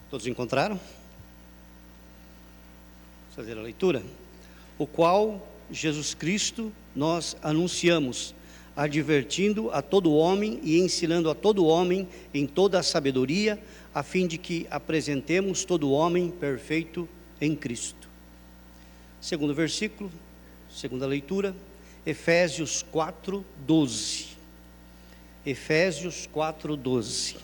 Todos encontraram? Vamos fazer a leitura. O qual Jesus Cristo nós anunciamos, advertindo a todo homem e ensinando a todo homem em toda a sabedoria, a fim de que apresentemos todo homem perfeito em Cristo. Segundo versículo, segunda leitura, Efésios 4:12. Efésios 4:12.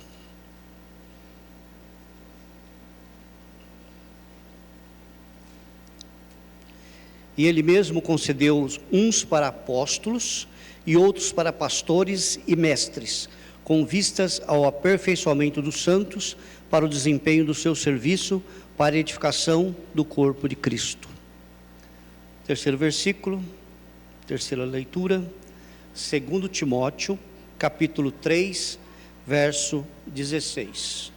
E ele mesmo concedeu uns para apóstolos e outros para pastores e mestres, com vistas ao aperfeiçoamento dos santos, para o desempenho do seu serviço, para a edificação do corpo de Cristo. Terceiro versículo, terceira leitura, 2 Timóteo, capítulo 3, verso 16.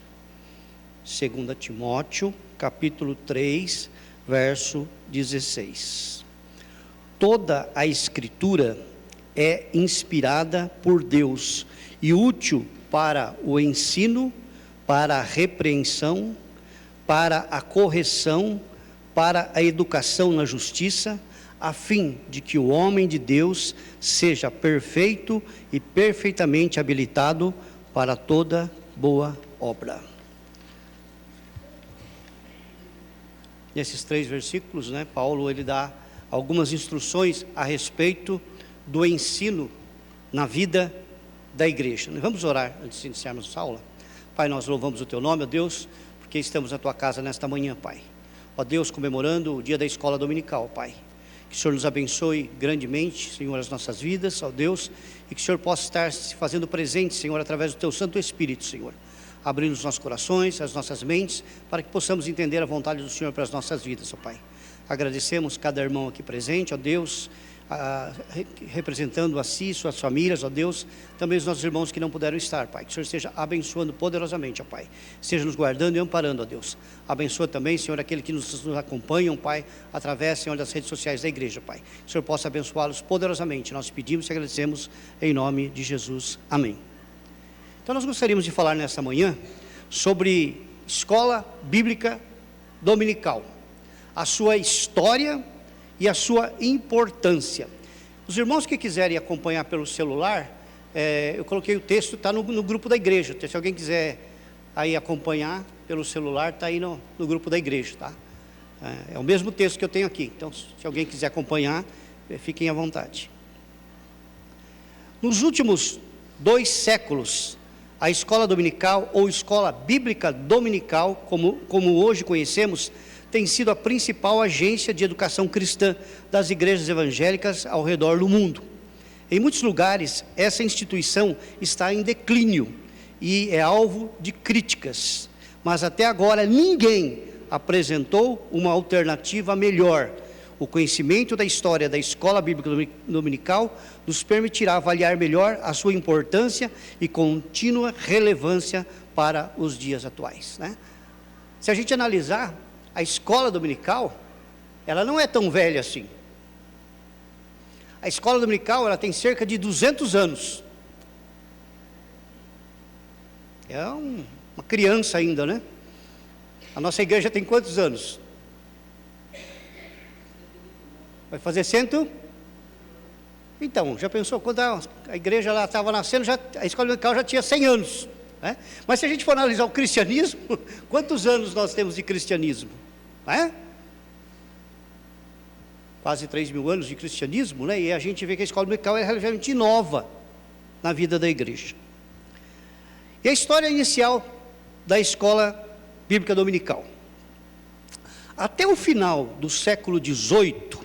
2 Timóteo, capítulo 3, verso 16. Toda a Escritura é inspirada por Deus e útil para o ensino, para a repreensão, para a correção, para a educação na justiça, a fim de que o homem de Deus seja perfeito e perfeitamente habilitado para toda boa obra. Nesses 3 versículos, Paulo ele dá algumas instruções a respeito do ensino na vida da igreja. Vamos orar antes de iniciarmos essa aula. Pai, nós louvamos o Teu nome, ó Deus, porque estamos na Tua casa nesta manhã, Pai. Ó Deus, comemorando o dia da escola dominical, Pai. Que o Senhor nos abençoe grandemente, Senhor, as nossas vidas, ó Deus, e que o Senhor possa estar se fazendo presente, Senhor, através do Teu Santo Espírito, Senhor. Abrindo os nossos corações, as nossas mentes, para que possamos entender a vontade do Senhor para as nossas vidas, ó Pai. Agradecemos cada irmão aqui presente, ó Deus, representando a si, suas famílias, ó Deus, também os nossos irmãos que não puderam estar, Pai. Que o Senhor esteja abençoando poderosamente, ó Pai. Esteja nos guardando e amparando, ó Deus. Abençoa também, Senhor, aqueles que nos acompanham, Pai, através, Senhor, das redes sociais da igreja, Pai. Que o Senhor possa abençoá-los poderosamente. Nós pedimos e agradecemos em nome de Jesus. Amém. Então nós gostaríamos de falar nessa manhã sobre escola bíblica dominical, a sua história e a sua importância. Os irmãos que quiserem acompanhar pelo celular, eu coloquei o texto, está no grupo da igreja. Se alguém quiser aí acompanhar pelo celular, está aí no grupo da igreja, tá? É o mesmo texto que eu tenho aqui, então se alguém quiser acompanhar, fiquem à vontade. Nos últimos 2 séculos, a escola dominical ou escola bíblica dominical, como hoje conhecemos, tem sido a principal agência de educação cristã das igrejas evangélicas ao redor do mundo. Em muitos lugares, essa instituição está em declínio e é alvo de críticas, mas até agora ninguém apresentou uma alternativa melhor. O conhecimento da história da escola bíblica dominical nos permitirá avaliar melhor a sua importância e contínua relevância para os dias atuais, Se a gente analisar, a escola dominical, ela não é tão velha assim. A escola dominical, ela tem cerca de 200 anos. É uma criança ainda, A nossa igreja tem quantos anos? Vai fazer 100? Então, já pensou, quando a igreja lá estava nascendo, a escola dominical já tinha 100 anos. Mas se a gente for analisar o cristianismo, quantos anos nós temos de cristianismo? Quase 3.000 anos de cristianismo, E a gente vê que a escola dominical é relativamente nova na vida da igreja. E a história inicial da escola bíblica dominical. Até o final do século XVIII,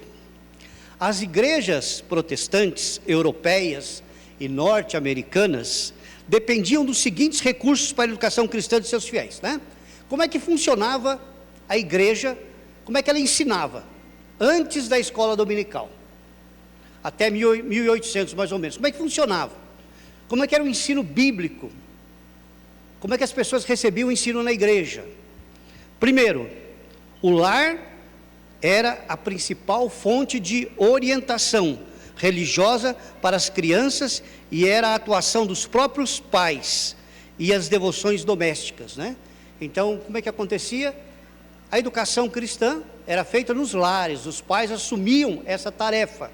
as igrejas protestantes europeias e norte-americanas dependiam dos seguintes recursos para a educação cristã de seus fiéis, Como é que funcionava a igreja, como é que ela ensinava antes da escola dominical, até 1800 mais ou menos? Como é que funcionava? Como é que era o ensino bíblico? Como é que as pessoas recebiam o ensino na igreja? Primeiro, o lar era a principal fonte de orientação religiosa para as crianças e era a atuação dos próprios pais e as devoções domésticas, Então, como é que acontecia? A educação cristã era feita nos lares, os pais assumiam essa tarefa,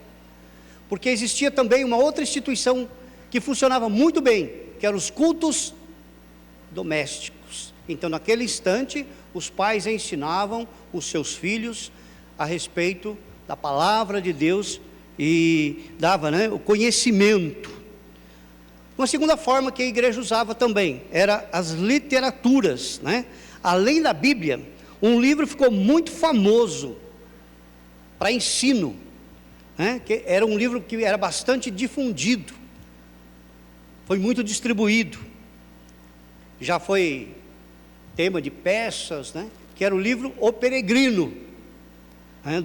porque existia também uma outra instituição que funcionava muito bem, que eram os cultos domésticos. Então, naquele instante, os pais ensinavam os seus filhos a respeito da palavra de Deus e dava, o conhecimento. Uma segunda forma que a igreja usava também era as literaturas, Além da Bíblia, um livro ficou muito famoso para ensino, que era um livro que era bastante difundido, foi muito distribuído, já foi tema de peças, que era o livro O Peregrino,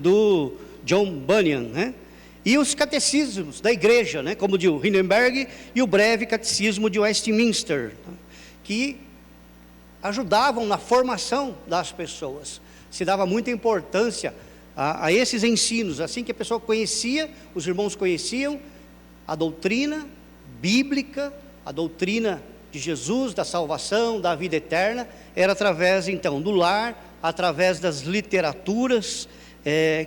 do John Bunyan, e os catecismos da igreja, como o de Wittenberg e o breve catecismo de Westminster, que ajudavam na formação das pessoas. Se dava muita importância a esses ensinos, assim que a pessoa conhecia, os irmãos conheciam a doutrina bíblica, a doutrina de Jesus, da salvação, da vida eterna, era através então do lar, através das literaturas,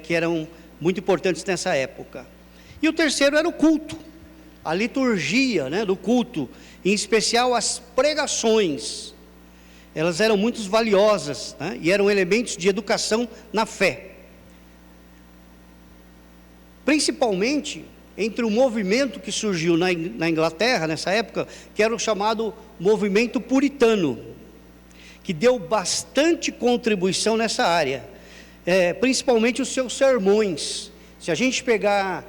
que eram muito importantes nessa época. E o terceiro era o culto, a liturgia, do culto, em especial as pregações. Elas eram muito valiosas, e eram elementos de educação na fé. Principalmente entre o movimento que surgiu na Inglaterra, nessa época, que era o chamado movimento puritano, que deu bastante contribuição nessa área, principalmente os seus sermões. Se a gente pegar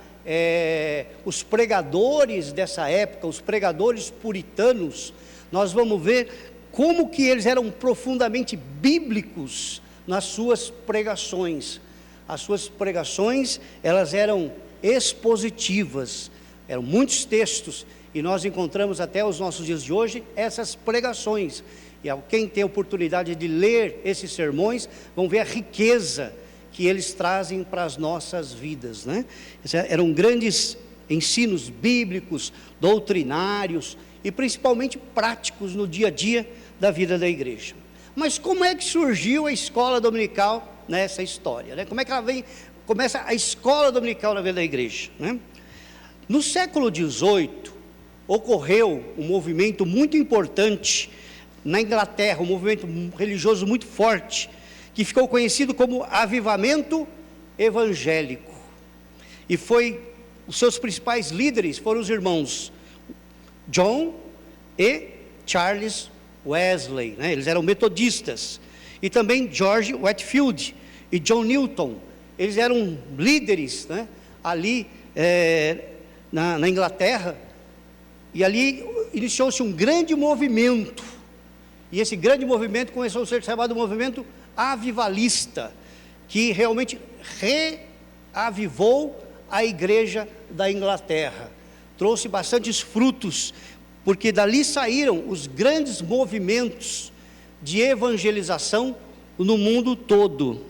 os pregadores dessa época, os pregadores puritanos, nós vamos ver como que eles eram profundamente bíblicos nas suas pregações. As suas pregações, elas eram expositivas, eram muitos textos, e nós encontramos até os nossos dias de hoje essas pregações. E quem tem a oportunidade de ler esses sermões, vão ver a riqueza que eles trazem para as nossas vidas, Eram grandes ensinos bíblicos, doutrinários e principalmente práticos no dia a dia da vida da igreja. Mas como é que surgiu a escola dominical nessa história, Como é que começa a escola dominical na vida da igreja, No século XVIII, ocorreu um movimento muito importante na Inglaterra, um movimento religioso muito forte, que ficou conhecido como avivamento evangélico. E os seus principais líderes foram os irmãos John e Charles Wesley, Eles eram metodistas. E também George Whitefield e John Newton, eles eram líderes, ali na Inglaterra, e ali iniciou-se um grande movimento, e esse grande movimento começou a ser chamado movimento avivalista, que realmente reavivou a igreja da Inglaterra, trouxe bastantes frutos, porque dali saíram os grandes movimentos de evangelização no mundo todo.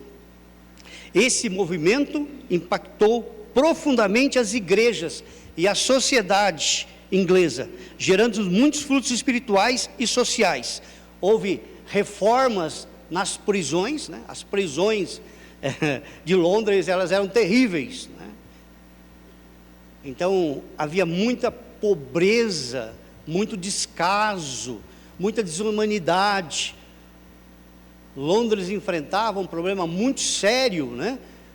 Esse movimento impactou profundamente as igrejas e a sociedade inglesa, gerando muitos frutos espirituais e sociais. Houve reformas nas prisões, as prisões de Londres, elas eram terríveis, Então havia muita pobreza, muito descaso, muita desumanidade. Londres enfrentava um problema muito sério,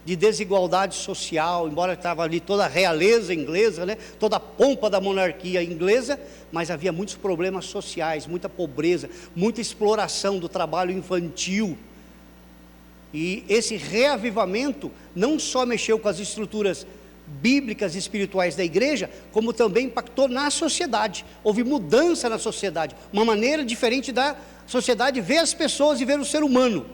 de desigualdade social, embora estava ali toda a realeza inglesa, toda a pompa da monarquia inglesa, mas havia muitos problemas sociais, muita pobreza, muita exploração do trabalho infantil. E esse reavivamento não só mexeu com as estruturas bíblicas e espirituais da igreja, como também impactou na sociedade. Houve mudança na sociedade, uma maneira diferente da sociedade ver as pessoas e ver o ser humano,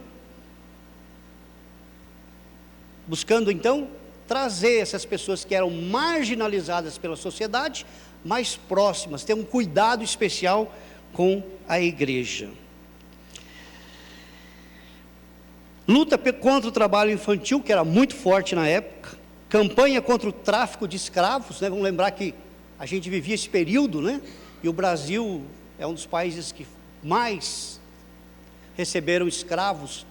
buscando então trazer essas pessoas que eram marginalizadas pela sociedade mais próximas, ter um cuidado especial com a igreja. Luta contra o trabalho infantil, que era muito forte na época, campanha contra o tráfico de escravos, vamos lembrar que a gente vivia esse período, e o Brasil é um dos países que mais receberam escravos.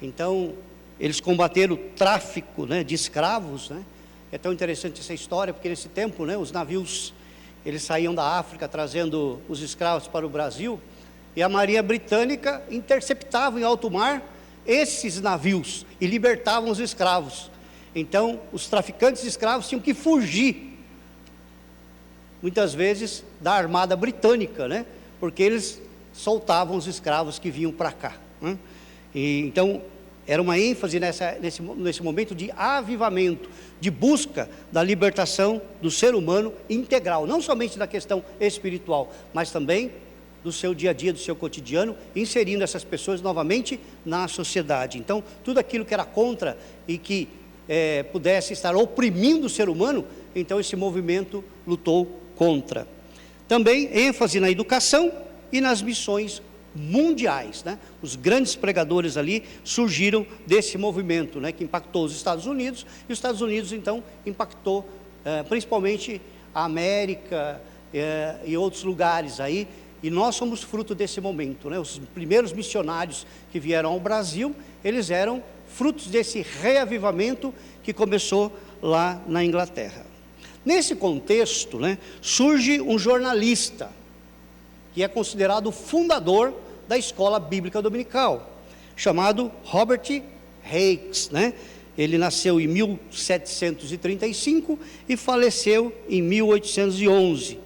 Então, eles combateram o tráfico, né, de escravos, né? É tão interessante essa história, porque nesse tempo, né, os navios, eles saíam da África trazendo os escravos para o Brasil, e a Marinha Britânica interceptava em alto mar esses navios e libertavam os escravos. Então, os traficantes de escravos tinham que fugir, muitas vezes, da armada britânica, né? Porque eles soltavam os escravos que vinham para cá, né? E, então, era uma ênfase nesse momento de avivamento, de busca da libertação do ser humano integral, não somente da questão espiritual, mas também do seu dia a dia, do seu cotidiano, inserindo essas pessoas novamente na sociedade. Então, tudo aquilo que era contra e que pudesse estar oprimindo o ser humano, então esse movimento lutou contra. Também ênfase na educação e nas missões mundiais, né? Os grandes pregadores ali surgiram desse movimento, né, que impactou os Estados Unidos, e os Estados Unidos então impactou principalmente a América e outros lugares aí, e nós somos fruto desse momento, né? Os primeiros missionários que vieram ao Brasil, eles eram frutos desse reavivamento que começou lá na Inglaterra. Nesse contexto, né, surge um jornalista, que é considerado o fundador da escola bíblica dominical, chamado Robert Hicks, né? Ele nasceu em 1735 e faleceu em 1811,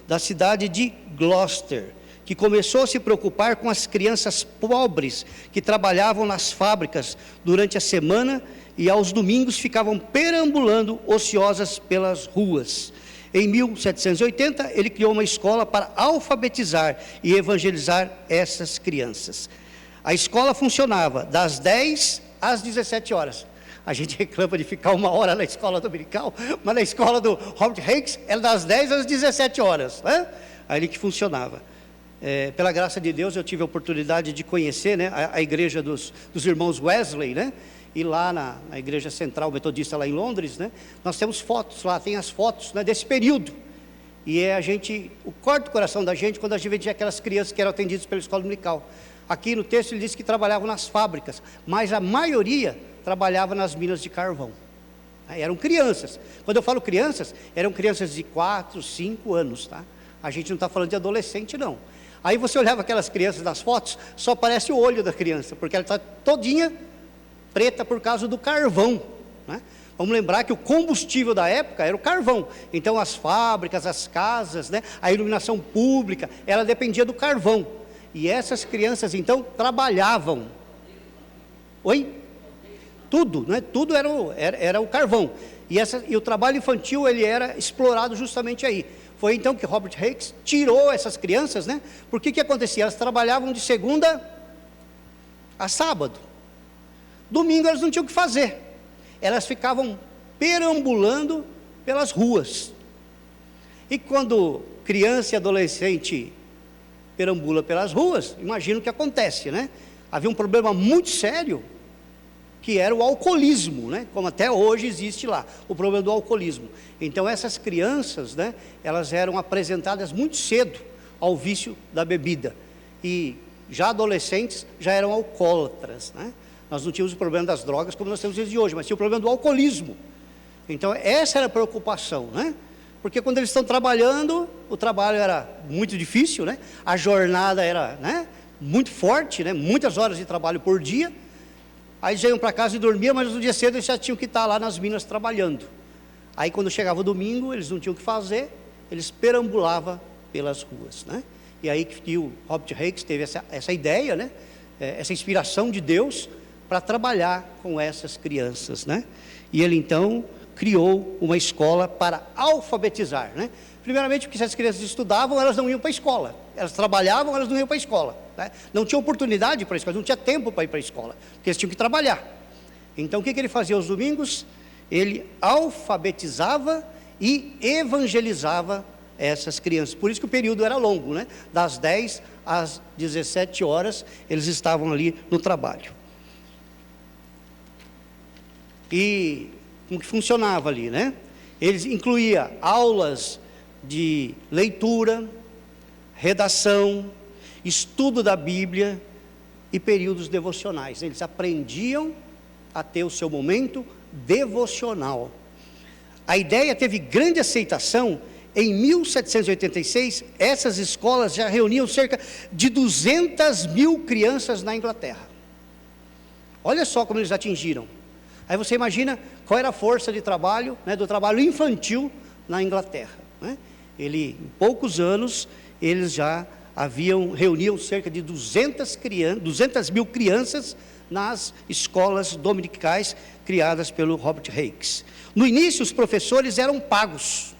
da cidade de Gloucester, que começou a se preocupar com as crianças pobres que trabalhavam nas fábricas durante a semana e aos domingos ficavam perambulando ociosas pelas ruas. Em 1780, ele criou uma escola para alfabetizar e evangelizar essas crianças. A escola funcionava das 10 às 17 horas. A gente reclama de ficar 1 hora na escola dominical, mas na escola do Robert Hicks era das 10 às 17 horas, né? Ali que funcionava. Pela graça de Deus, eu tive a oportunidade de conhecer, né, a igreja dos irmãos Wesley, né? E lá na igreja central metodista lá em Londres, né, nós temos fotos lá, tem as fotos, né, desse período. E o corte do coração da gente quando a gente vê aquelas crianças que eram atendidas pela escola dominical. Aqui no texto ele diz que trabalhavam nas fábricas, mas a maioria trabalhava nas minas de carvão. Eram crianças. Quando eu falo crianças, eram crianças de 4, 5 anos, tá? A gente não está falando de adolescente, não. Aí você olhava aquelas crianças nas fotos, só aparece o olho da criança, porque ela está todinha preta por causa do carvão, né? Vamos lembrar que o combustível da época era o carvão. Então as fábricas, as casas, né, a iluminação pública, ela dependia do carvão. E essas crianças então trabalhavam. Oi? Tudo, né? Tudo era o carvão. E o trabalho infantil ele era explorado justamente aí. Foi então que Robert Hicks tirou essas crianças, né? Porque o que acontecia? Elas trabalhavam de segunda a sábado. Domingo elas não tinham o que fazer. Elas ficavam perambulando pelas ruas. E quando criança e adolescente perambula pelas ruas, imagina o que acontece, né? Havia um problema muito sério, que era o alcoolismo, né? Como até hoje existe lá, o problema do alcoolismo. Então essas crianças, né, elas eram apresentadas muito cedo ao vício da bebida. E já adolescentes já eram alcoólatras, né? Nós não tínhamos o problema das drogas como nós temos nos dias de hoje, mas tinha o problema do alcoolismo. Então essa era a preocupação, né? Porque quando eles estão trabalhando, o trabalho era muito difícil, né? A jornada era, né, muito forte, né? Muitas horas de trabalho por dia. Aí já iam para casa e dormiam, mas no dia cedo eles já tinham que estar lá nas minas trabalhando. Aí quando chegava o domingo, eles não tinham o que fazer, eles perambulavam pelas ruas, né? E aí que o Robert Hicks teve essa ideia, né? Essa inspiração de Deus para trabalhar com essas crianças, né? E ele então criou uma escola para alfabetizar, né? Primeiramente porque se as crianças estudavam, elas não iam para a escola. Elas trabalhavam, elas não iam para a escola, né? Não tinha oportunidade para a escola, não tinha tempo para ir para a escola, porque eles tinham que trabalhar. Então o que ele fazia aos domingos? Ele alfabetizava e evangelizava essas crianças. Por isso que o período era longo, né? Das 10 às 17 horas, eles estavam ali no trabalho. E como que funcionava ali, né? Eles incluía aulas de leitura, redação, estudo da Bíblia, e períodos devocionais. Eles aprendiam a ter o seu momento devocional. A ideia teve grande aceitação. Em 1786, essas escolas já reuniam cerca de 200 mil crianças na Inglaterra. Olha só como eles atingiram. Aí você imagina qual era a força de trabalho, do trabalho infantil na Inglaterra. Em poucos anos, eles já reuniam cerca de 200 mil crianças nas escolas dominicais criadas pelo Robert Hicks. No início, os professores eram pagos.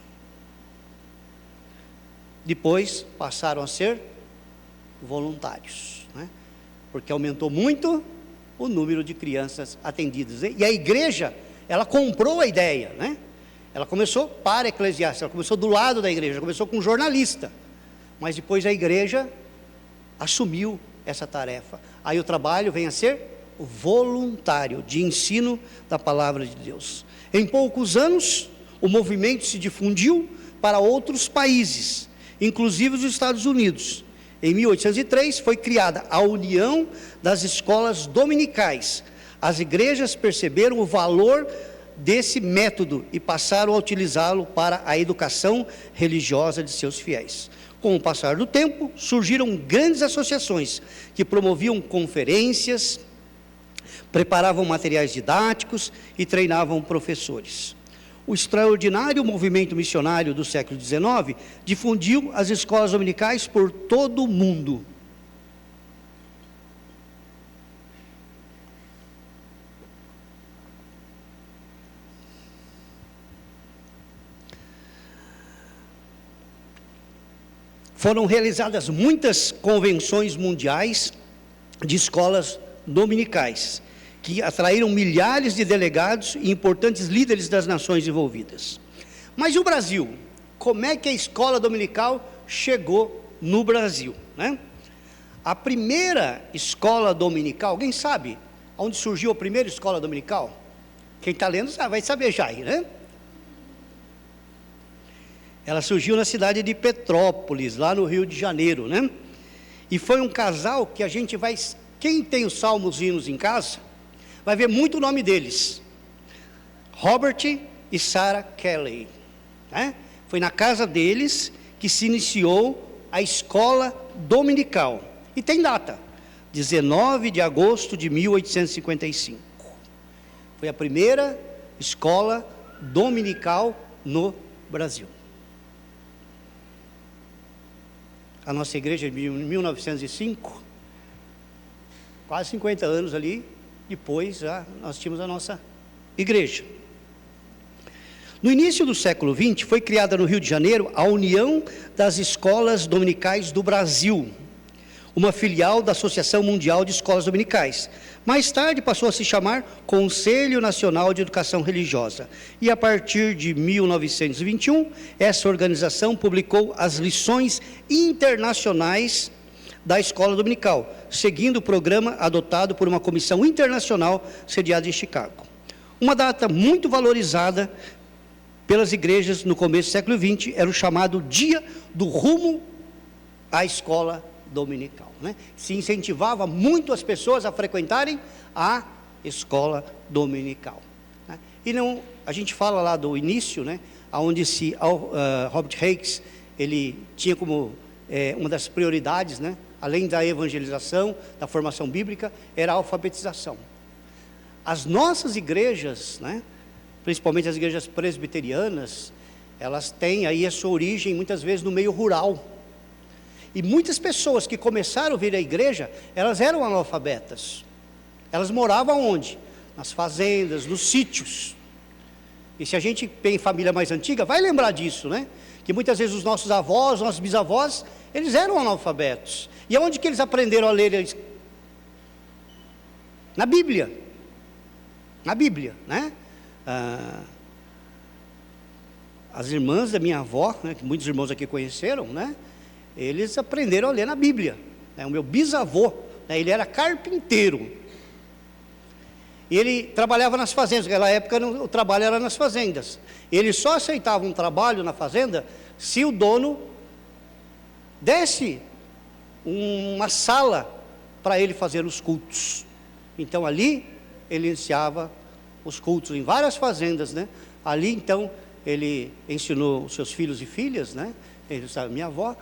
Depois passaram a ser voluntários, porque aumentou muito o número de crianças atendidas. E a igreja, ela comprou a ideia, Ela começou para eclesiástica, ela começou do lado da igreja, começou com um jornalista, mas depois a igreja assumiu essa tarefa. Aí o trabalho vem a ser voluntário, de ensino da palavra de Deus. Em poucos anos, o movimento se difundiu para outros países, inclusive os Estados Unidos. Em 1803 foi criada a União das Escolas Dominicais. As igrejas perceberam o valor desse método e passaram a utilizá-lo para a educação religiosa de seus fiéis. Com o passar do tempo, surgiram grandes associações que promoviam conferências, preparavam materiais didáticos e treinavam professores. O extraordinário movimento missionário do século XIX difundiu as escolas dominicais por todo o mundo. Foram realizadas muitas convenções mundiais de escolas dominicais, que atraíram milhares de delegados e importantes líderes das nações envolvidas. Mas e o Brasil? Como é que a escola dominical chegou no Brasil? A primeira escola dominical, alguém sabe onde surgiu a primeira escola dominical? Quem está lendo vai saber já aí, Ela surgiu na cidade de Petrópolis, lá no Rio de Janeiro, E foi um casal que a gente vai... Quem tem os salmos e hinos em casa, vai ver muito o nome deles. Robert e Sarah Kelly. Foi na casa deles que se iniciou a escola dominical. E tem data, 19 de agosto de 1855. Foi a primeira escola dominical no Brasil. A nossa igreja de 1905, quase 50 anos ali, depois nós tínhamos a nossa igreja. No início do século XX, foi criada no Rio de Janeiro a União das Escolas Dominicais do Brasil, uma filial da Associação Mundial de Escolas Dominicais. Mais tarde passou a se chamar Conselho Nacional de Educação Religiosa. E a partir de 1921, essa organização publicou as lições internacionais da escola dominical, seguindo o programa adotado por uma comissão internacional sediada em Chicago. Uma data muito valorizada pelas igrejas no começo do século XX era o chamado Dia do Rumo à Escola Dominical. Se incentivava muito as pessoas a frequentarem a escola dominical. E não, a gente fala lá do início, onde Robert Hicks, ele tinha como uma das prioridades, além da evangelização, da formação bíblica, era a alfabetização. As nossas igrejas, principalmente as igrejas presbiterianas, elas têm aí a sua origem muitas vezes no meio rural. E muitas pessoas que começaram a vir à igreja, elas eram analfabetas. Elas moravam onde? Nas fazendas, nos sítios. E se a gente tem família mais antiga, vai lembrar disso, Que muitas vezes os nossos avós, nossos bisavós, eles eram analfabetos. E aonde que eles aprenderam a ler? Na Bíblia. Na Bíblia, As irmãs da minha avó, que muitos irmãos aqui conheceram, eles aprenderam a ler na Bíblia. O meu bisavô, ele era carpinteiro. E ele trabalhava nas fazendas, naquela época o trabalho era nas fazendas. Ele só aceitava um trabalho na fazenda se o dono desse uma sala para ele fazer os cultos. Então ali ele iniciava os cultos em várias fazendas, né? Ali então ele ensinou os seus filhos e filhas, né? Minha avó,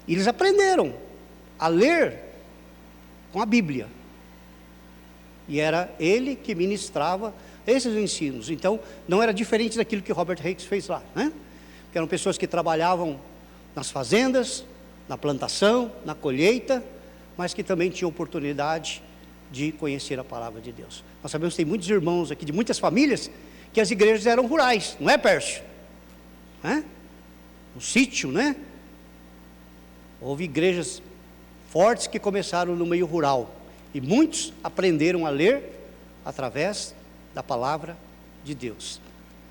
eles aprenderam a ler com a Bíblia. E era ele que ministrava esses ensinos. Então não era diferente daquilo que Robert Hicks fez lá, né? Que eram pessoas que trabalhavam nas fazendas, na plantação, na colheita, mas que também tinham oportunidade de conhecer a palavra de Deus. Nós sabemos que tem muitos irmãos aqui, de muitas famílias, que as igrejas eram rurais, não é, Pércio? No sítio, né? Houve igrejas fortes que começaram no meio rural, e muitos aprenderam a ler através da palavra de Deus,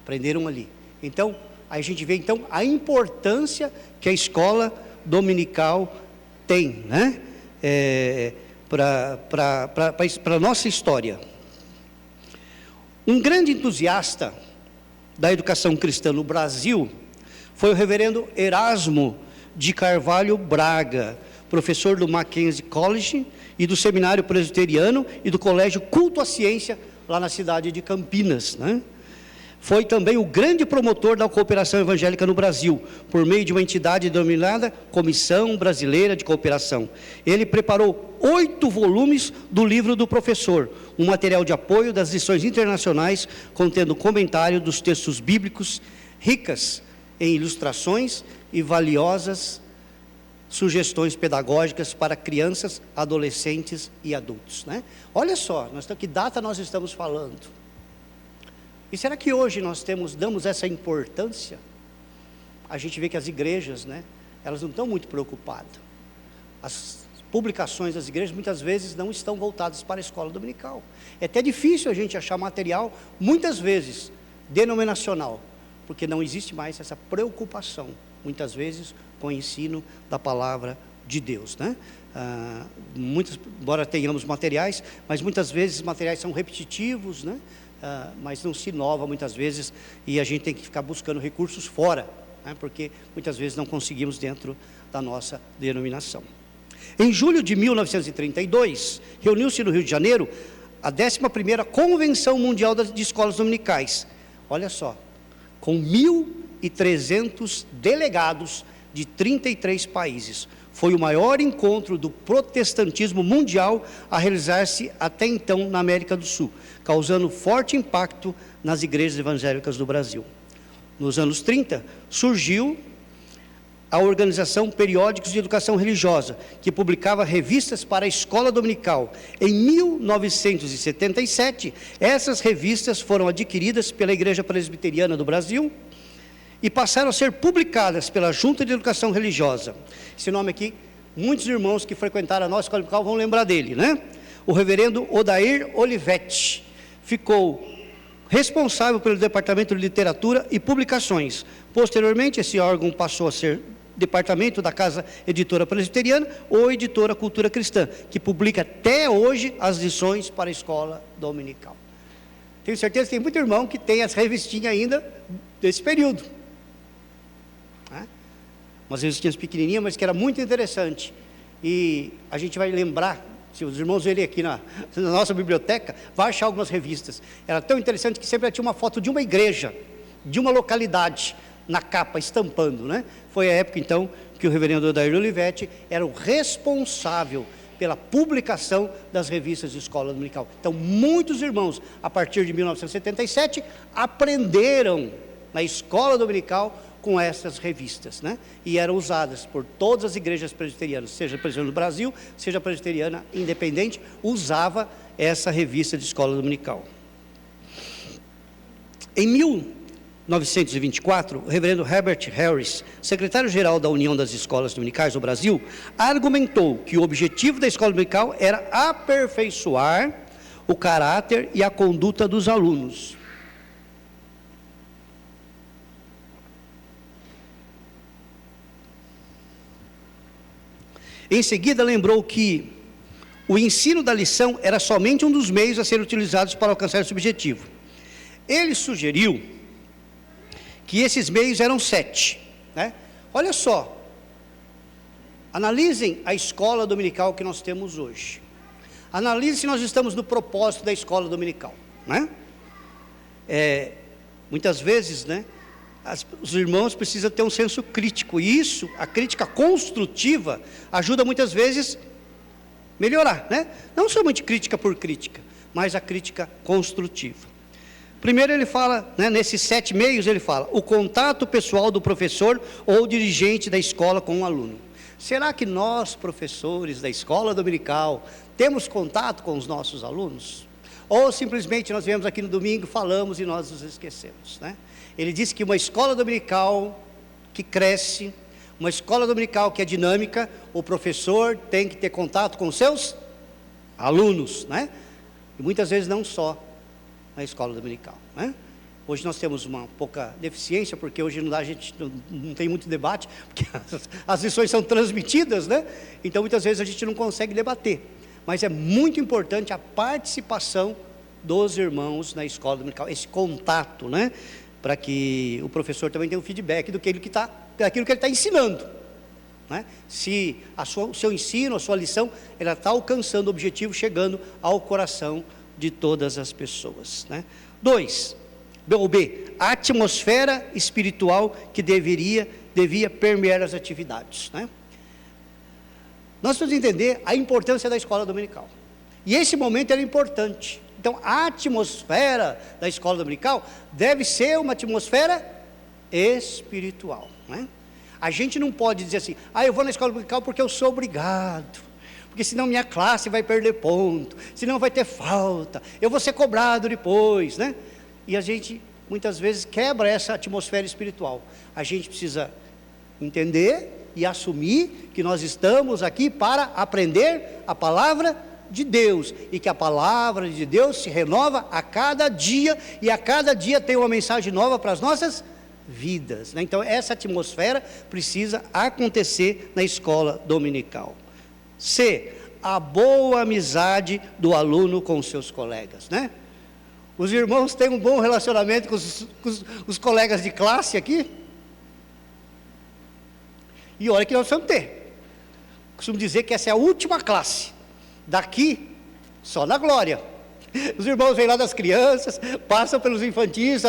aprenderam ali. Então, a gente vê então a importância que a escola dominical tem, né? Para a nossa história. Um grande entusiasta da educação cristã no Brasil foi o reverendo Erasmo de Carvalho Braga, professor do Mackenzie College e do Seminário Presbiteriano e do Colégio Culto à Ciência, lá na cidade de Campinas, né? Foi também o grande promotor da cooperação evangélica no Brasil, por meio de uma entidade denominada Comissão Brasileira de Cooperação. Ele preparou 8 volumes do livro do professor, um material de apoio das lições internacionais, contendo comentário dos textos bíblicos, ricas em ilustrações e valiosas sugestões pedagógicas para crianças, adolescentes e adultos, né? Olha só, que data nós estamos falando? E será que hoje nós damos essa importância? A gente vê que as igrejas, né, elas não estão muito preocupadas. As publicações das igrejas muitas vezes não estão voltadas para a escola dominical. É até difícil a gente achar material, muitas vezes, denominacional, porque não existe mais essa preocupação, muitas vezes, com o ensino da palavra de Deus, né? Embora tenhamos materiais, mas muitas vezes os materiais são repetitivos, né? Mas não se inova muitas vezes, e a gente tem que ficar buscando recursos fora, né? Porque muitas vezes não conseguimos dentro da nossa denominação. Em julho de 1932, reuniu-se no Rio de Janeiro a 11ª Convenção Mundial de Escolas Dominicais. Olha só, com 1.300 delegados de 33 países. Foi o maior encontro do protestantismo mundial a realizar-se até então na América do Sul, causando forte impacto nas igrejas evangélicas do Brasil. Nos anos 30, surgiu a Organização Periódicos de Educação Religiosa, que publicava revistas para a escola dominical. Em 1977, essas revistas foram adquiridas pela Igreja Presbiteriana do Brasil e passaram a ser publicadas pela Junta de Educação Religiosa. Esse nome aqui, muitos irmãos que frequentaram a nossa escola dominical vão lembrar dele, né? O reverendo Odair Olivetti ficou responsável pelo Departamento de Literatura e Publicações. Posteriormente, esse órgão passou a ser Departamento da Casa Editora Presbiteriana ou Editora Cultura Cristã, que publica até hoje as lições para a escola dominical. Tenho certeza que tem muito irmão que tem as revistinhas ainda desse período, né? Umas revistinhas pequenininhas, mas que era muito interessante. E a gente vai lembrar, se os irmãos verem aqui na nossa biblioteca, vai achar algumas revistas. Era tão interessante que sempre tinha uma foto de uma igreja, de uma localidade, na capa, estampando, né? Foi a época, então, que o reverendo Odair Olivetti era o responsável pela publicação das revistas de escola dominical. Então, muitos irmãos, a partir de 1977, aprenderam na escola dominical com essas revistas, né? E eram usadas por todas as igrejas presbiterianas, seja presbiteriana do Brasil, seja presbiteriana independente, usava essa revista de escola dominical. Em 1924, o reverendo Herbert Harris, secretário-geral da União das Escolas Dominicais do Brasil, argumentou que o objetivo da escola dominical era aperfeiçoar o caráter e a conduta dos alunos. Em seguida, lembrou que o ensino da lição era somente um dos meios a ser utilizados para alcançar esse objetivo. Ele sugeriu que esses meios eram 7, né? Olha só, Analisem a escola dominical que nós temos hoje. Analise se nós estamos no propósito da escola dominical, né? Muitas vezes, né, os irmãos precisam ter um senso crítico, e isso, a crítica construtiva, ajuda muitas vezes melhorar, né? Não somente crítica por crítica, mas a crítica construtiva. Primeiro ele fala, né, nesses 7 meios ele fala, o contato pessoal do professor ou dirigente da escola com o aluno. Será que nós, professores da escola dominical, temos contato com os nossos alunos? Ou simplesmente nós viemos aqui no domingo, falamos e nós nos esquecemos, né? Ele disse que uma escola dominical que cresce, uma escola dominical que é dinâmica, o professor tem que ter contato com os seus alunos, né? E muitas vezes não só na escola dominical, né? Hoje nós temos uma pouca deficiência, porque hoje a gente não tem muito debate, porque as lições são transmitidas, né? Então muitas vezes a gente não consegue debater, mas é muito importante a participação dos irmãos na escola dominical, esse contato, né? Para que o professor também tenha um feedback daquilo que ele está ensinando, né? Se o seu ensino, a sua lição, ela está alcançando o objetivo, chegando ao coração de todas as pessoas, né? 2, a atmosfera espiritual que devia permear as atividades, né? Nós precisamos entender a importância da escola dominical, e esse momento era importante. Então a atmosfera da escola dominical deve ser uma atmosfera espiritual, né? A gente não pode dizer assim, eu vou na escola dominical porque eu sou obrigado, porque senão minha classe vai perder ponto, senão vai ter falta, eu vou ser cobrado depois, né? E a gente muitas vezes quebra essa atmosfera espiritual. A gente precisa entender e assumir que nós estamos aqui para aprender a palavra de Deus, e que a palavra de Deus se renova a cada dia, e a cada dia tem uma mensagem nova para as nossas vidas, né? Então essa atmosfera precisa acontecer na escola dominical. C, a boa amizade do aluno com os seus colegas, né? Os irmãos têm um bom relacionamento com os colegas de classe aqui? E olha que nós vamos ter. Costumo dizer que essa é a última classe. Daqui, só na glória. Os irmãos vêm lá das crianças, passam pelos infantis,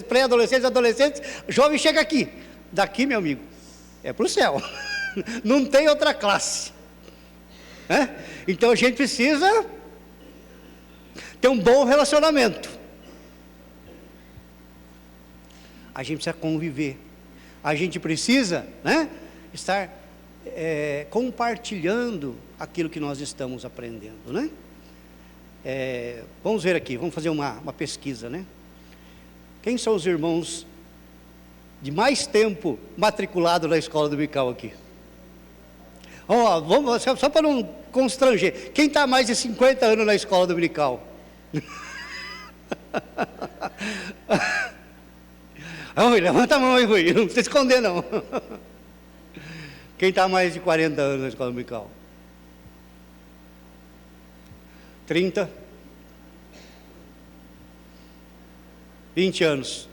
pré-adolescentes, adolescentes, jovem chega aqui. Daqui, meu amigo, é para o céu. Não tem outra classe. Então a gente precisa ter um bom relacionamento. A gente precisa conviver. A gente precisa, né, estar compartilhando aquilo que nós estamos aprendendo, né? Vamos ver aqui, vamos fazer uma pesquisa, né? Quem são os irmãos de mais tempo matriculado na escola dominical aqui? Vamos, só para não constranger, quem está mais de 50 anos na escola dominical? Levanta a mão aí, Rui, não precisa esconder não. Quem está mais de 40 anos na escola dominical? 30? 20 anos?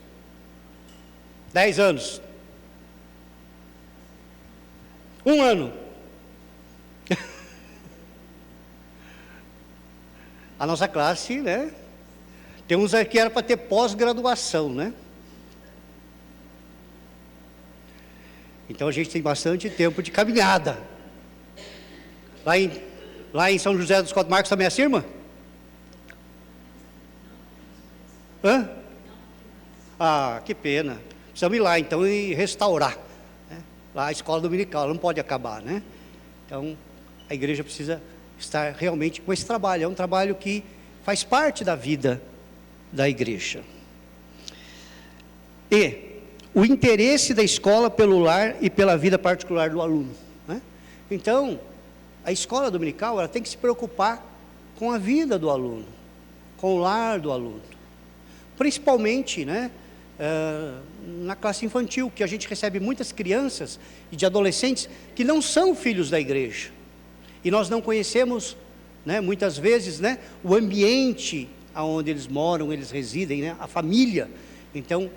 10 anos? 1 ano? A nossa classe, né? Tem uns aqui que era para ter pós-graduação, né? Então a gente tem bastante tempo de caminhada. Lá em São José dos Quatro Marcos também é assim, irmã? Que pena. Precisamos ir lá então e restaurar, né? Lá a escola dominical, não pode acabar, né? Então a igreja precisa estar realmente com esse trabalho. É um trabalho que faz parte da vida da igreja. E o interesse da escola pelo lar e pela vida particular do aluno, né? Então, a escola dominical, ela tem que se preocupar com a vida do aluno, com o lar do aluno, principalmente, né, na classe infantil, que a gente recebe muitas crianças e de adolescentes que não são filhos da igreja, e nós não conhecemos, né, muitas vezes, né, o ambiente onde eles moram, eles residem, né, a família. Então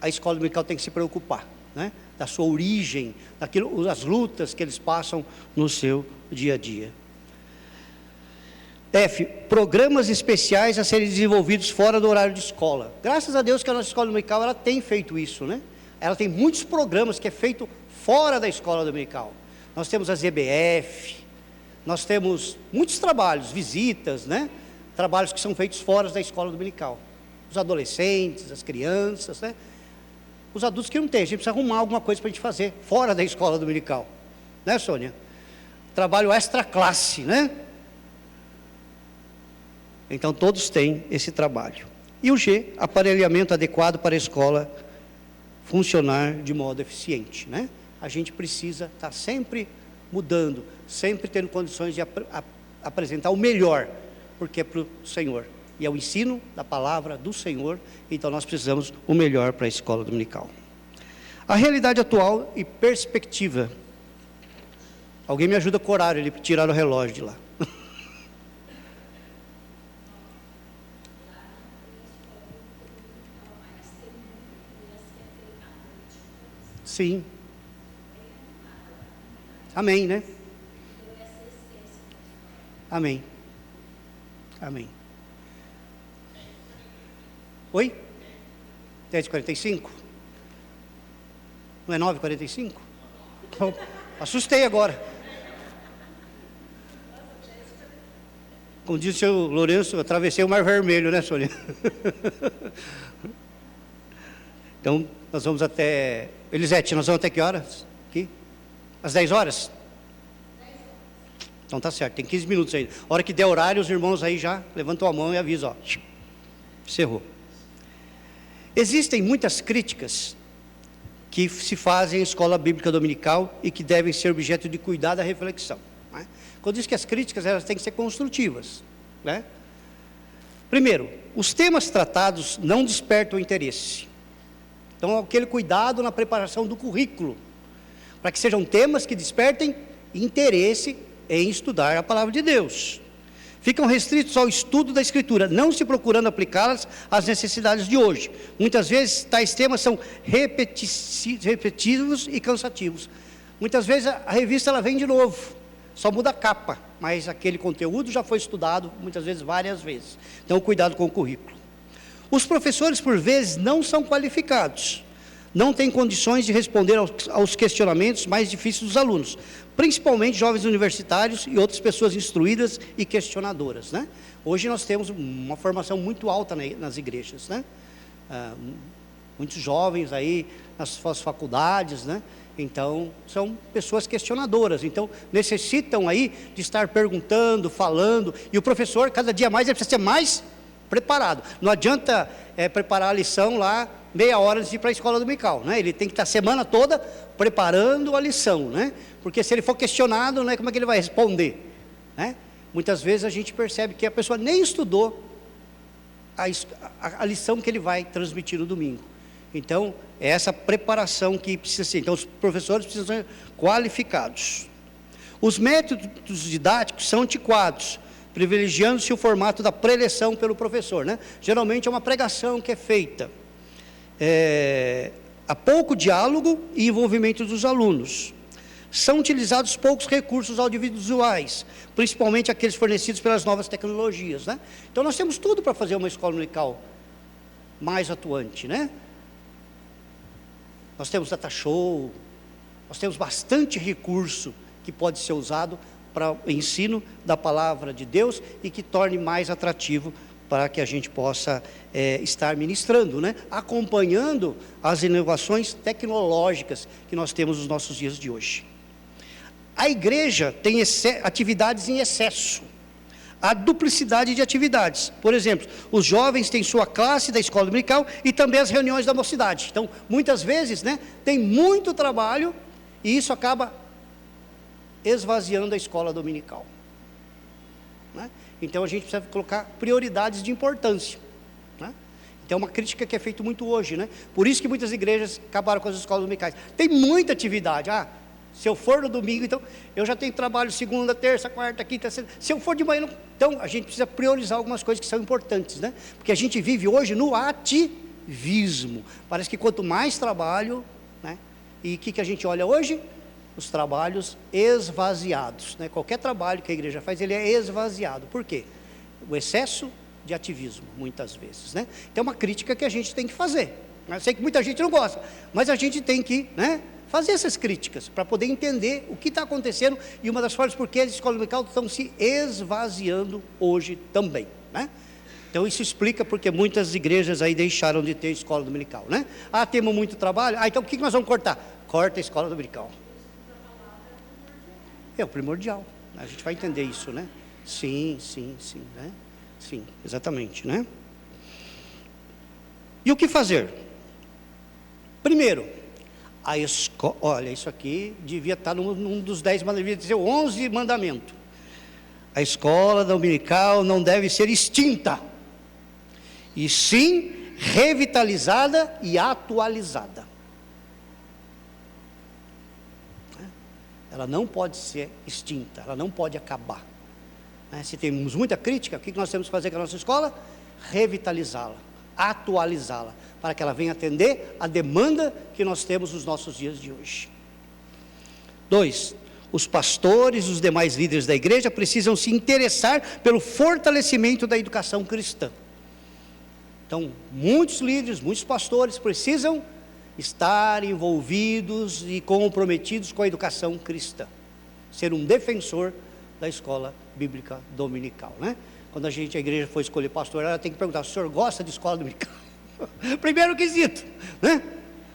a escola dominical tem que se preocupar né, da sua origem, das lutas que eles passam no seu dia a dia. F, programas especiais a serem desenvolvidos fora do horário de escola. Graças a Deus que a nossa escola dominical, ela tem feito isso, né? Ela tem muitos programas que é feito fora da escola dominical. Nós temos a ZBF, nós temos muitos trabalhos, visitas, né? Trabalhos que são feitos fora da escola dominical. Os adolescentes, as crianças, né? Os adultos que não tem, a gente precisa arrumar alguma coisa para a gente fazer fora da escola dominical. Né, Sônia? Trabalho extra classe, né? Então, todos têm esse trabalho. E o G, aparelhamento adequado para a escola funcionar de modo eficiente, né? A gente precisa estar sempre mudando, sempre tendo condições de apresentar o melhor, porque é para o Senhor. E é o ensino da palavra do Senhor, então nós precisamos o melhor para a escola dominical. A realidade atual e perspectiva. Alguém me ajuda com o horário, ele tirar o relógio de lá. Sim. Amém, né? Amém. Amém. Oi? 10h45? Não é 9h45? Assustei agora. Como disse o seu Lourenço, eu atravessei o Mar Vermelho, né, Sônia? Então, nós vamos até... Elisete, nós vamos até que horas? Aqui? Às 10 horas? Então tá certo, tem 15 minutos ainda. A hora que der horário, os irmãos aí já levantam a mão e avisam, ó. Encerrou. Existem muitas críticas que se fazem em escola bíblica dominical e que devem ser objeto de cuidado e reflexão, né? Quando diz que as críticas, elas têm que ser construtivas, né? Primeiro, os temas tratados não despertam interesse. Então, aquele cuidado na preparação do currículo, para que sejam temas que despertem interesse em estudar a palavra de Deus. Ficam restritos ao estudo da Escritura, não se procurando aplicá-las às necessidades de hoje. Muitas vezes, tais temas são repetitivos e cansativos. Muitas vezes, a revista ela vem de novo, só muda a capa, mas aquele conteúdo já foi estudado, muitas vezes, várias vezes. Então, cuidado com o currículo. Os professores, por vezes, não são qualificados, não têm condições de responder aos questionamentos mais difíceis dos alunos, principalmente jovens universitários e outras pessoas instruídas e questionadoras, né? Hoje nós temos uma formação muito alta nas igrejas, né? Muitos jovens aí nas suas faculdades, né? Então, são pessoas questionadoras, então necessitam aí de estar perguntando, falando, e o professor, cada dia mais, ele precisa ser mais preparado. Não adianta preparar a lição lá meia hora antes de ir para a escola dominical, né? Ele tem que estar a semana toda preparando a lição, né? Porque se ele for questionado, né, como é que ele vai responder, né? Muitas vezes a gente percebe que a pessoa nem estudou a lição que ele vai transmitir no domingo. Então, é essa preparação que precisa ser. Então, os professores precisam ser qualificados. Os métodos didáticos são antiquados, privilegiando-se o formato da preleção pelo professor, né? Geralmente é uma pregação que é feita. Há pouco diálogo e envolvimento dos alunos. São utilizados poucos recursos audiovisuais, principalmente aqueles fornecidos pelas novas tecnologias, né? Então nós temos tudo para fazer uma escola dominical mais atuante, né? Nós temos data show, nós temos bastante recurso que pode ser usado para o ensino da palavra de Deus e que torne mais atrativo para que a gente possa estar ministrando, né? Acompanhando as inovações tecnológicas que nós temos nos nossos dias de hoje. A igreja tem atividades em excesso, há duplicidade de atividades. Por exemplo, os jovens têm sua classe da escola dominical e também as reuniões da mocidade. Então, muitas vezes, né, tem muito trabalho e isso acaba esvaziando a escola dominical, né? Então, a gente precisa colocar prioridades de importância, né? Então, é uma crítica que é feita muito hoje, né? Por isso que muitas igrejas acabaram com as escolas dominicais. Tem muita atividade. Se eu for no domingo, então, eu já tenho trabalho segunda, terça, quarta, quinta, sexta. Se eu for de manhã, então, a gente precisa priorizar algumas coisas que são importantes, né? Porque a gente vive hoje no ativismo. Parece que quanto mais trabalho, né, E o que a gente olha hoje? Os trabalhos esvaziados, né? Qualquer trabalho que a igreja faz, ele é esvaziado. Por quê? O excesso de ativismo, muitas vezes, né? Então é uma crítica que a gente tem que fazer. Eu sei que muita gente não gosta, mas a gente tem que, né, fazer essas críticas, para poder entender o que está acontecendo, e uma das formas por que as escolas dominicais estão se esvaziando hoje também, né? Então isso explica porque muitas igrejas aí deixaram de ter escola dominical, né? Ah, temos muito trabalho, então o que nós vamos cortar? Corta a escola dominical. É o primordial, a gente vai entender isso, né? Sim, né? Sim, exatamente, né? E o que fazer? Primeiro, a escola, olha, isso aqui devia estar num dos 10 mandamentos, devia dizer 11 mandamentos. A escola dominical não deve ser extinta, e sim revitalizada e atualizada. Ela não pode ser extinta, ela não pode acabar. Se temos muita crítica, o que nós temos que fazer com a nossa escola? Revitalizá-la, atualizá-la, para que ela venha atender a demanda que nós temos nos nossos dias de hoje. 2. Os pastores e os demais líderes da igreja precisam se interessar pelo fortalecimento da educação cristã. Então, muitos líderes, muitos pastores precisam estar envolvidos e comprometidos com a educação cristã, ser um defensor da escola bíblica dominical, né? Quando a igreja for escolher pastor, ela tem que perguntar: o senhor gosta de escola dominical? Primeiro quesito, né?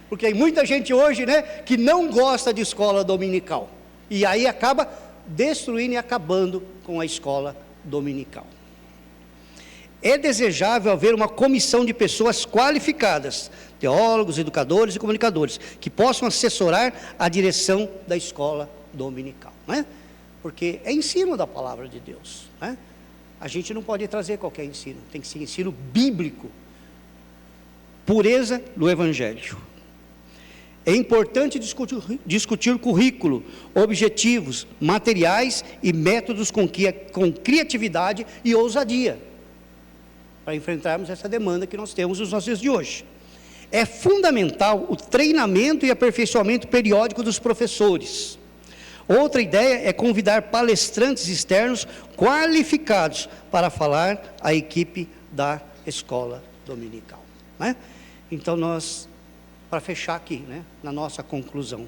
Porque tem muita gente hoje, né, que não gosta de escola dominical, e aí acaba destruindo e acabando com a escola dominical. É desejável haver uma comissão de pessoas qualificadas, teólogos, educadores e comunicadores, que possam assessorar a direção da escola dominical, né? Porque é ensino da palavra de Deus, né? A gente não pode trazer qualquer ensino, tem que ser ensino bíblico, pureza do evangelho. É importante discutir currículo, objetivos, materiais e métodos com criatividade e ousadia, para enfrentarmos essa demanda que nós temos nos nossos dias de hoje. É fundamental o treinamento e aperfeiçoamento periódico dos professores. Outra ideia é convidar palestrantes externos qualificados para falar à equipe da escola dominical, né? Então nós, para fechar aqui, né, na nossa conclusão,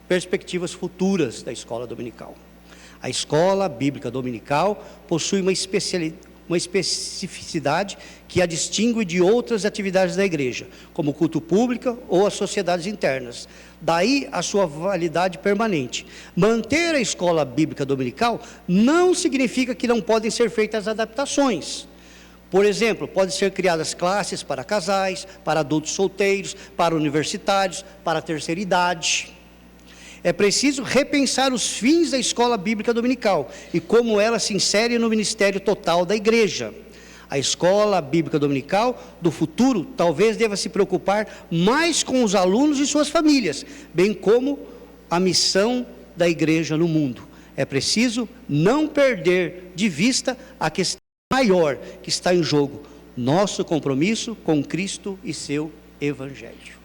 perspectivas futuras da escola dominical. A escola bíblica dominical possui uma especificidade que a distingue de outras atividades da igreja, como o culto público ou as sociedades internas. Daí a sua validade permanente. Manter a escola bíblica dominical não significa que não podem ser feitas adaptações. Por exemplo, podem ser criadas classes para casais, para adultos solteiros, para universitários, para a terceira idade. É preciso repensar os fins da escola bíblica dominical e como ela se insere no ministério total da igreja. A escola bíblica dominical do futuro talvez deva se preocupar mais com os alunos e suas famílias, bem como a missão da igreja no mundo. É preciso não perder de vista a questão maior que está em jogo: nosso compromisso com Cristo e seu Evangelho.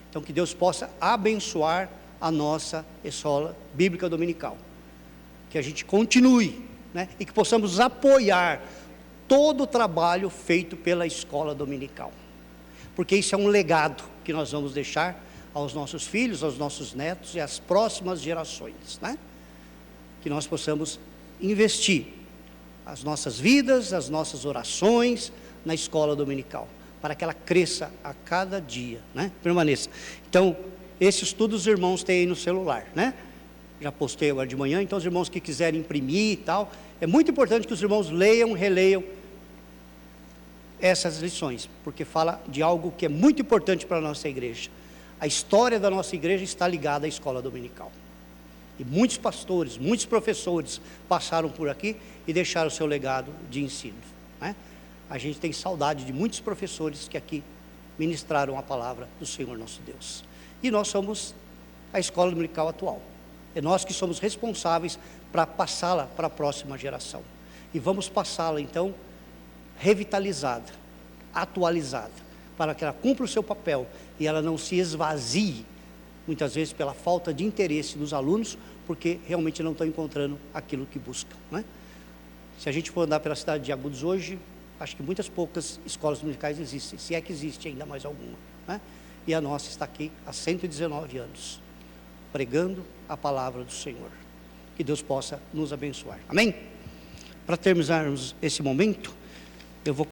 Então, que Deus possa abençoar a nossa escola bíblica dominical, que a gente continue, né, e que possamos apoiar todo o trabalho feito pela escola dominical, porque isso é um legado que nós vamos deixar aos nossos filhos, aos nossos netos e às próximas gerações, né? Que nós possamos investir as nossas vidas, as nossas orações na escola dominical, para que ela cresça a cada dia, né? Permaneça. Então, esse estudo os irmãos têm aí no celular, né? Já postei agora de manhã, então os irmãos que quiserem imprimir e tal, é muito importante que os irmãos leiam, releiam essas lições, porque fala de algo que é muito importante para a nossa igreja. A história da nossa igreja está ligada à escola dominical. E muitos pastores, muitos professores passaram por aqui e deixaram o seu legado de ensino, né? A gente tem saudade de muitos professores que aqui ministraram a palavra do Senhor nosso Deus. E nós somos a escola dominical atual. É nós que somos responsáveis para passá-la para a próxima geração. E vamos passá-la então revitalizada, atualizada, para que ela cumpra o seu papel e ela não se esvazie muitas vezes pela falta de interesse dos alunos, porque realmente não estão encontrando aquilo que buscam, né? Se a gente for andar pela cidade de Agudos hoje, acho que muitas poucas escolas dominicais existem, se é que existe ainda mais alguma, né? E a nossa está aqui há 119 anos, pregando a palavra do Senhor. Que Deus possa nos abençoar. Amém? Para terminarmos esse momento, eu vou